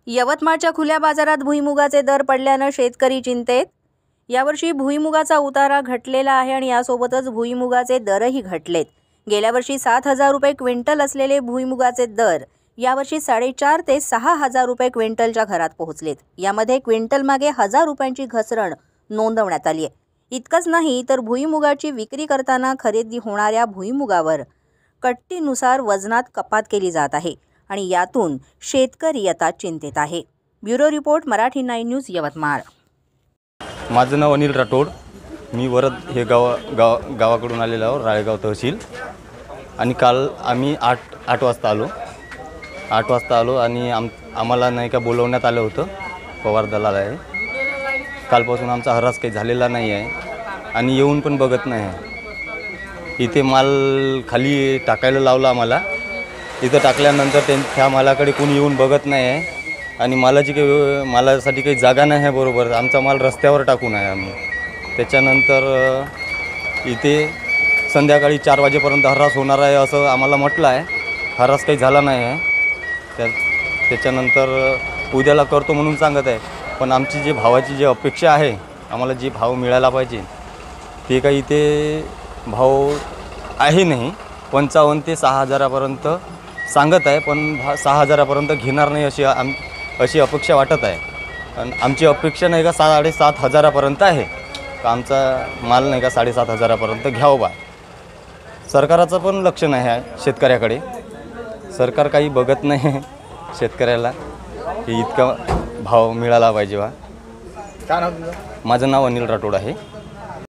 यवतमाळच्या खुल्या बाजारात भुईमुगाचे दर पडल्याने शेतकरी चिंतेत। यावर्षी भुईमुगाचा उतारा घटलेला आहे आणि यासोबतच भुईमुगाचे दरही घटलेत। गेल्या वर्षी 7,000 रुपये क्विंटल असलेले भुईमुगाचे दर यावर्षी 4.5 ते 6,000 रुपये क्विंटलच्या घरात पोहोचलेत। यामध्ये क्विंटल मागे 1,000 रुपयांची घसरण नोंदवण्यात आली आहे। इतकंच नाही तर भुईमुगाची विक्री करताना खरेदी होणाऱ्या भुईमुगावर कट्टीनुसार वजनात कपात केली जात आहे आणि यातून शेतकरी आता चिंतेत आहे। Bureau report Marathi 9 news Yavatmal. माझं नाव अनिल राठोड। मी वरद हे गावाकडून आलेलो आहो, राळेगाव तहसील। आणि काल आम्ही 8 वाजता आलो आणि आम्हाला नाही का बोलवण्यात आलं होतं। पवार दलाल आहे। कालपासून आमचा हरास काही झालेला नाही आहे आणि येऊन पण बघत नाही आहे। इथे माल खाली टाकायला लावला आम्हाला। इथं टाकल्यानंतर त्या मालाकडे कोणी येऊन बघत नाही आहे आणि मालासाठी काही जागा नाही आहे। बरोबर आमचा माल रस्त्यावर टाकून आहे आम्ही। त्याच्यानंतर इथे संध्याकाळी 4 वाजेपर्यंत हरास होणार आहे असं आम्हाला म्हटलं आहे। हरास काही झाला नाही आहे। त्याच्यानंतर उद्याला करतो म्हणून सांगत आहे। पण आमची जी भावाची जी अपेक्षा आहे, आम्हाला जे भाव मिळाला पाहिजे ते काही इथे भाव आहे नाही। 55 ते 6,000पर्यंत सांगत आहे, पण 6,000पर्यंत घेणार नाही अशी अपेक्षा वाटत आहे। आणि आमची अपेक्षा नाही का 7,500पर्यंत आहे का आमचा माल नाही का 7,500पर्यंत घ्यावं बा। सरकाराचं पण लक्ष नाही आहे शेतकऱ्याकडे। सरकार काही बघत नाही शेतकऱ्याला की इतका भाव मिळाला पाहिजे बा। काय नाव तुझं? माझं नाव अनिल राठोड आहे।